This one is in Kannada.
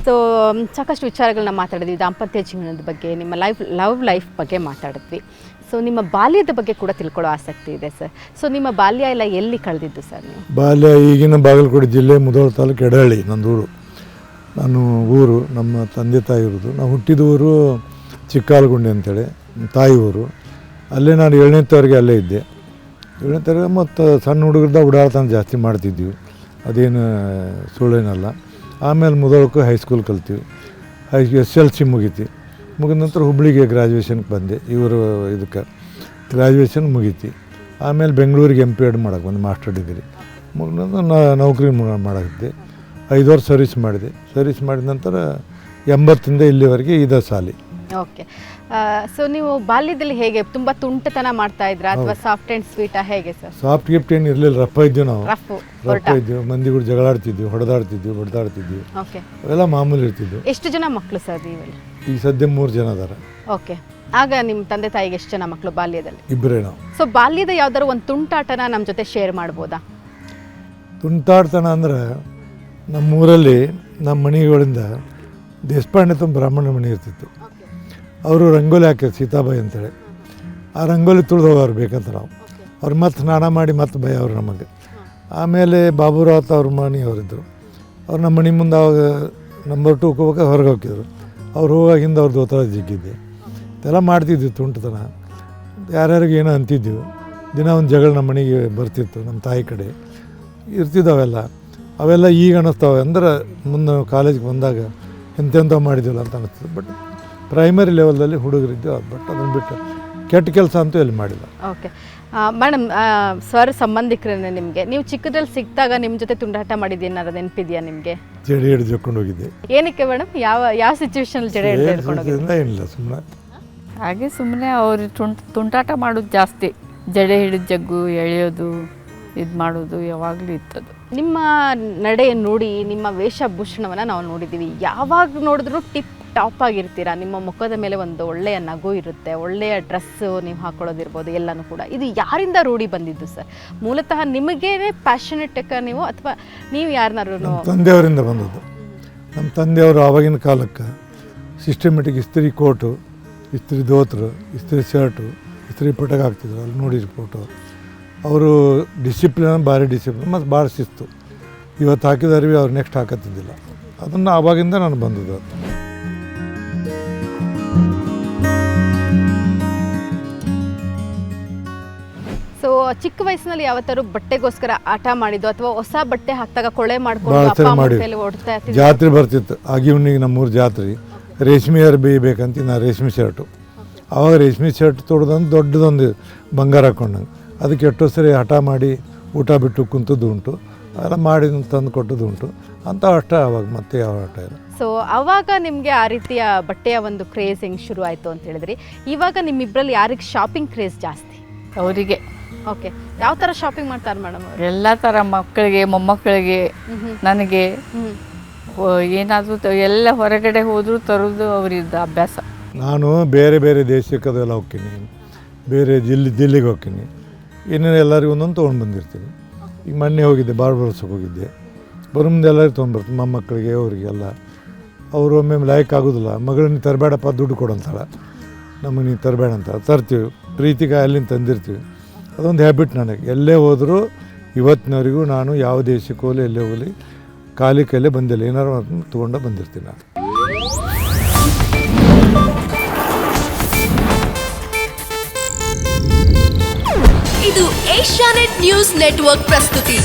ಸೊ ಸಾಕಷ್ಟು ವಿಚಾರಗಳನ್ನ ಮಾತಾಡಿದ್ವಿ, ದಾಂಪತ್ಯ ಜೀವನದ ಬಗ್ಗೆ, ನಿಮ್ಮ ಲವ್ ಲೈಫ್ ಬಗ್ಗೆ ಮಾತಾಡಿದ್ವಿ. ಸೊ ನಿಮ್ಮ ಬಾಲ್ಯದ ಬಗ್ಗೆ ಕೂಡ ತಿಳ್ಕೊಳ್ಳೋ ಆಸಕ್ತಿ ಇದೆ ಸರ್. ಸೊ ನಿಮ್ಮ ಬಾಲ್ಯ ಎಲ್ಲ ಎಲ್ಲಿ ಕಳೆದಿದ್ದು ಸರ್ ನೀವು? ಬಾಲ್ಯ ಈಗಿನ ಬಾಗಲಕೋಟೆ ಜಿಲ್ಲೆ ಮುಧೋಳ ತಾಲೂಕು ಎಡಹಳ್ಳಿ ನಂದೂರು. ನಾನು ಊರು ನಮ್ಮ ತಂದೆ ತಾಯಿ ಇರೋದು. ನಾವು ಹುಟ್ಟಿದ ಊರು ಚಿಕ್ಕಾಲಗುಂಡಿ ಅಂತೇಳಿ ತಾಯಿ ಊರು. ಅಲ್ಲೇ ನಾನು 7ನೇ ತರಗತಿ ಅಲ್ಲೇ ಇದ್ದೆ. 7ನೇ ತರಗತಿ ಮತ್ತು ಸಣ್ಣ ಹುಡುಗರದ ಓಡಾಡ್ತಾನೆ ಜಾಸ್ತಿ ಮಾಡ್ತಿದ್ವಿ, ಅದೇನು ಸುಳ್ಳೇನಲ್ಲ. ಆಮೇಲೆ ಮುಧೋಳಕ್ಕೂ ಹೈಸ್ಕೂಲ್ ಕಲ್ತೀವಿ. SLC ಮುಗೀತಿ. ಮುಗಿದ ನಂತರ ಹುಬ್ಳಿಗೆ ಗ್ರ್ಯಾಜುಯೇಷನ್ಗೆ ಬಂದೆ. ಇವರು ಇದಕ್ಕೆ ಗ್ರ್ಯಾಜುಯೇಷನ್ ಮುಗೀತಿ. ಆಮೇಲೆ ಬೆಂಗಳೂರಿಗೆ MPEd ಮಾಡೋಕ್ಕೆ ಬಂದೆ, ಮಾಸ್ಟರ್ ಡಿಗ್ರಿ ಮುಗಿದ ನೌಕರಿ ಮಾಡೋಕ್ಕೆ 5 ವರ್ಷ ಸರ್ವಿಸ್ ಮಾಡಿದೆ. ಸರ್ವಿಸ್ ಮಾಡಿದ ನಂತರ 80ರಿಂದ ಇಲ್ಲಿವರೆಗೆ ಇದೇ ಸಾಲಿ. ಓಕೆ. ಸೊ ನೀವು ಬಾಲ್ಯದಲ್ಲಿ ಹೇಗೆ ತುಂಬ ತುಂಟತನ ಮಾಡ್ತಾ ಇದ್ರಾ ಅಥವಾ ಸಾಫ್ಟ್ ಆ್ಯಂಡ್ ಸ್ವೀಟಾ ಹೇಗೆ ಸರ್? ಸಾಫ್ಟ್ ಗಿಫ್ಟ್ ಏನು ಇರಲಿಲ್ಲ, ರಫ ಇದ್ದೀವಿ ನಾವು. ರಫ ಇದ್ದೀವಿ, ಮಂದಿಗಳು ಜಗಳಾಡ್ತಿದ್ವಿ, ಹೊಡೆದಾಡ್ತಿದ್ವಿ. ಓಕೆ, ಅವೆಲ್ಲ ಮಾಮೂಲಿ ಇರ್ತಿದ್ವಿ. ಎಷ್ಟು ಜನ ಮಕ್ಕಳು ಸರ್ ನೀವೆಲ್ಲ? ಈಗ ಸದ್ಯ 3 ಜನ ಅದಾರ. ಓಕೆ. ಆಗ ನಿಮ್ಮ ತಂದೆ ತಾಯಿಗೆ ಎಷ್ಟು ಜನ ಮಕ್ಕಳು ಬಾಲ್ಯದಲ್ಲಿ? 2 ನಾವು. ಸೊ ಬಾಲ್ಯದ ಯಾವ್ದಾದ್ರು ಒಂದು ತುಂಟಾಟನ ನಮ್ಮ ಜೊತೆ ಶೇರ್ ಮಾಡ್ಬೋದಾ? ತುಂಟಾಡ್ತನ ಅಂದ್ರೆ ನಮ್ಮೂರಲ್ಲಿ ನಮ್ಮ ಮನೆಗಳಿಂದ ದೇಶಪಾಂಡೆ ತುಂಬ ಬ್ರಾಹ್ಮಣ ಮನೆ ಇರ್ತಿತ್ತು. ಅವರು ರಂಗೋಲಿ ಹಾಕಿದ್ರು, ಸೀತಾಬಾಯಿ ಅಂತೇಳಿ. ಆ ರಂಗೋಲಿ ತುಳಿದು ಹೋಗೋರು ಬೇಕಂತ ನಾವು. ಅವ್ರು ಮತ್ತೆ ಸ್ನಾನ ಮಾಡಿ ಮತ್ತೆ ಭಯ ಅವರು ನಮಗೆ. ಆಮೇಲೆ ಬಾಬುರಾವ್ ಅವ್ರ ಮನೆಯವರಿದ್ದರು. ಅವ್ರು ನಮ್ಮ ಮನೆ ಮುಂದೆ ಅವಾಗ ನಂಬರ್ 2 ಹೋಗ್ಬೇಕಾದ್ರೆ ಹೊರಗೆ ಹೋಗಿದ್ರು. ಅವ್ರು ಹೋಗಾಗಿಂದ ಅವ್ರದ್ದು ಒತ್ತಡ ಜಿಗ್ಗಿದ್ದೆ. ಇದೆಲ್ಲ ಮಾಡ್ತಿದ್ವಿ ತುಂಟತನ. ಯಾರ್ಯಾರಿಗೆ ಏನೋ ಅಂತಿದ್ವಿ. ದಿನ ಒಂದು ಜಗಳ ನಮ್ಮ ಮನೆಗೆ ಬರ್ತಿತ್ತು, ನಮ್ಮ ತಾಯಿ ಕಡೆ ಇರ್ತಿದ್ದಾವೆಲ್ಲ. ಅವೆಲ್ಲ ಈಗ ಅನ್ನಿಸ್ತಾವೆ. ಅಂದ್ರೆ ಮುಂದೆ ಕಾಲೇಜಿಗೆ ಬಂದಾಗ ಎಂತೆಂಥ ಮಾಡಿದ್ವಿಲ್ಲ ಅಂತ ಅನ್ನಿಸ್ತದೆ. ಬಟ್ ಪ್ರೈಮರಿ ಲೆವೆಲ್ದಲ್ಲಿ ಹುಡುಗರಿದ್ದು. ಬಟ್ ಅದನ್ನು ಬಿಟ್ಟು ಕೆಟ್ಟ ಕೆಲಸ ಅಂತೂ ಎಲ್ಲಿ ಮಾಡಿಲ್ಲ. ಓಕೆ ಮೇಡಮ್, ಸರ್ ಸಂಬಂಧಿಕರೇ ನಿಮಗೆ, ನೀವು ಚಿಕ್ಕದ್ರಲ್ಲಿ ಸಿಕ್ಕಿದಾಗ ನಿಮ್ಮ ಜೊತೆ ತುಂಡಾಟ ಮಾಡಿದ್ದೇನಾರು ನೆನಪಿದೆಯಾ ನಿಮಗೆ? ಜಡೆ ಹಿಡಿದು ಜಕ್ಕೊಂಡು ಹೋಗಿದ್ದೆ. ಏನಕ್ಕೆ ಮೇಡಮ್? ಯಾವ ಸಿಚುವೇಶನಲ್ಲಿ ಜಡೆ ಹಿಡ್ಕೊಂಡು ಹೋಗಿದ್ದೆ? ಏನಿಲ್ಲ, ಸುಮ್ಮನೆ ಹಾಗೆ ಸುಮ್ಮನೆ ಅವ್ರು ತುಂಟಾಟ ಮಾಡೋದು ಜಾಸ್ತಿ. ಜಡೆ ಹಿಡಿದು ಜಗ್ಗು ಎಳೆಯೋದು, ಇದು ಮಾಡೋದು ಯಾವಾಗಲೂ ಇತ್ತದು. ನಿಮ್ಮ ನಡೆ ನೋಡಿ, ನಿಮ್ಮ ವೇಷಭೂಷಣವನ್ನು ನಾವು ನೋಡಿದ್ದೀವಿ. ಯಾವಾಗ ನೋಡಿದ್ರೂ ಟಿಪ್ ಟಾಪ್ ಆಗಿರ್ತೀರಾ. ನಿಮ್ಮ ಮುಖದ ಮೇಲೆ ಒಂದು ಒಳ್ಳೆಯ ನಗು ಇರುತ್ತೆ, ಒಳ್ಳೆಯ ಡ್ರೆಸ್ಸು ನೀವು ಹಾಕೊಳ್ಳೋದಿರ್ಬೋದು, ಎಲ್ಲನೂ ಕೂಡ. ಇದು ಯಾರಿಂದ ರೂಢಿ ಬಂದಿದ್ದು ಸರ್? ಮೂಲತಃ ನಿಮಗೇನೆ ಪ್ಯಾಷನೆಟ್ ನೀವು ಅಥವಾ ನೀವು ಯಾರನ್ನಾರು? ತಂದೆಯವರಿಂದ ಬಂದದ್ದು. ನಮ್ಮ ತಂದೆಯವರು ಆವಾಗಿನ ಕಾಲಕ್ಕೆ ಸಿಸ್ಟಮೆಟಿಕ್ ಇಸ್ತ್ರಿ ಕೋಟು, ಇಸ್ತ್ರಿ ಧೋತ್ರ, ಇಸ್ತ್ರಿ ಶರ್ಟು, ಇಸ್ತ್ರಿ ಪಟಕ್ ಹಾಕ್ತಿದ್ರು. ಅಲ್ಲಿ ನೋಡಿರಿ ಫೋಟೋ. ಅವರು ಡಿಸಿಪ್ಲಿನ್, ಭಾರಿ ಡಿಸಿಪ್ಲಿನ್ ಮತ್ತು ಭಾಳ ಶಿಸ್ತು. ಇವತ್ತು ಹಾಕಿದ ಅರಿವಿ ಅವ್ರು ನೆಕ್ಸ್ಟ್ ಹಾಕತ್ತಿದ್ದಿಲ್ಲ. ಅದನ್ನು ಆವಾಗಿಂದ ನಾನು ಬಂದದ್ದು. ಸೊ ಚಿಕ್ಕ ವಯಸ್ಸಿನಲ್ಲಿ ಯಾವತ್ತಾರು ಬಟ್ಟೆಗೋಸ್ಕರ ಆಟ ಮಾಡಿದ್ದು ಅಥವಾ ಹೊಸ ಬಟ್ಟೆ ಹಾಕಿದಾಗ ಕೊಳೆ ಮಾಡ್ಕೊಂಡು ಜಾತ್ರೆ ಬರ್ತಿತ್ತು. ಆಗಿವನಿಗೆ ನಮ್ಮೂರು ಜಾತ್ರೆ ರೇಷ್ಮೆ ಅರ್ಬಿ ಬೇಕಂತ ನಾ ರೇಷ್ಮೆ ಶರ್ಟು. ಆವಾಗ ರೇಷ್ಮೆ ಶರ್ಟ್ ತೊಡ್ದಂದು ದೊಡ್ಡದೊಂದು ಬಂಗಾರ ಹಾಕೊಂಡಂಗೆ. ಅದಕ್ಕೆ ಎಷ್ಟೋ ಸರಿ ಹಠ ಮಾಡಿ ಊಟ ಬಿಟ್ಟು ಕುಂತದ್ದು ಉಂಟು. ಅದೆಲ್ಲ ಮಾಡಿ ತಂದು ಕೊಟ್ಟದ್ದು ಉಂಟು ಅಂತ. ಅಷ್ಟೇ ಅವಾಗ ಮತ್ತೆ ಯಾವ ಆಟ ಇಲ್ಲ. ಸೊ ಅವಾಗ ನಿಮಗೆ ಆ ರೀತಿಯ ಬಟ್ಟೆಯ ಒಂದು ಕ್ರೇಜ್ ಹೆಂಗೆ ಶುರು ಆಯಿತು ಅಂತ ಹೇಳಿದ್ರಿ. ಇವಾಗ ನಿಮ್ಮಿಬ್ಬರಲ್ಲಿ ಯಾರಿಗೆ ಶಾಪಿಂಗ್ ಕ್ರೇಜ್ ಜಾಸ್ತಿ? ಅವರಿಗೆ. ಓಕೆ, ಯಾವ ಥರ ಶಾಪಿಂಗ್ ಮಾಡ್ತಾರೆ ಮೇಡಮ್? ಎಲ್ಲ ಥರ, ಮಕ್ಕಳಿಗೆ, ಮೊಮ್ಮಕ್ಕಳಿಗೆ, ನನಗೆ ಏನಾದರೂ ಎಲ್ಲ ಹೊರಗಡೆ ಹೋದರೂ ತರೋದು ಅವರಿದ್ದ ಅಭ್ಯಾಸ. ನಾನು ಬೇರೆ ಬೇರೆ ದೇಶಕ್ಕೆ ಅದೆಲ್ಲ ಹೋಗ್ತೀನಿ, ಬೇರೆ ಜಿಲ್ಲೆಗೆ ಹೋಗ್ತೀನಿ. ಏನೇನು ಎಲ್ಲರಿಗೂ ಒಂದೊಂದು ತೊಗೊಂಡು ಬಂದಿರ್ತೀನಿ. ಈಗ ಮೊನ್ನೆ ಹೋಗಿದ್ದೆ, ಬಾರ್ಬರ್ಸಕ್ಕೆ ಹೋಗಿದ್ದೆ. ಮುಂದೆ ಎಲ್ಲರಿಗೂ ತೊಗೊಂಡ್ಬರ್ತೀನಿ, ಮೊಮ್ಮಕ್ಕಳಿಗೆ, ಅವರಿಗೆಲ್ಲ. ಅವರು ಒಮ್ಮೆ ಲೈಕ್ ಆಗೋದಿಲ್ಲ. ಮಗಳನ್ನ ತರಬೇಡಪ್ಪ, ದುಡ್ಡು ಕೊಡಂತಾಳೆ. ನಮಗೆ ನೀನು ತರಬೇಡ ಅಂತ ತರ್ತೀವಿ. ಪ್ರೀತಿಗೆ ಅಲ್ಲಿಂದ ತಂದಿರ್ತೀವಿ. ಅದೊಂದು ಹ್ಯಾಬಿಟ್ ನನಗೆ. ಎಲ್ಲೇ ಹೋದರೂ ಇವತ್ತಿನವರೆಗೂ ನಾನು ಯಾವ ದೇಶಕ್ಕೆ ಹೋಗಲಿ, ಎಲ್ಲೇ ಹೋಗಲಿ, ಖಾಲಿ ಕೈಲೇ ಬಂದಿಲ್ಲ. ಏನಾರು ತೊಗೊಂಡು ಬಂದಿರ್ತೀನಿ ನಾನು. ಇದು ಏಷ್ಯಾನೆಟ್ ನ್ಯೂಸ್ ನೆಟ್ವರ್ಕ್ ಪ್ರಸ್ತುತಿ.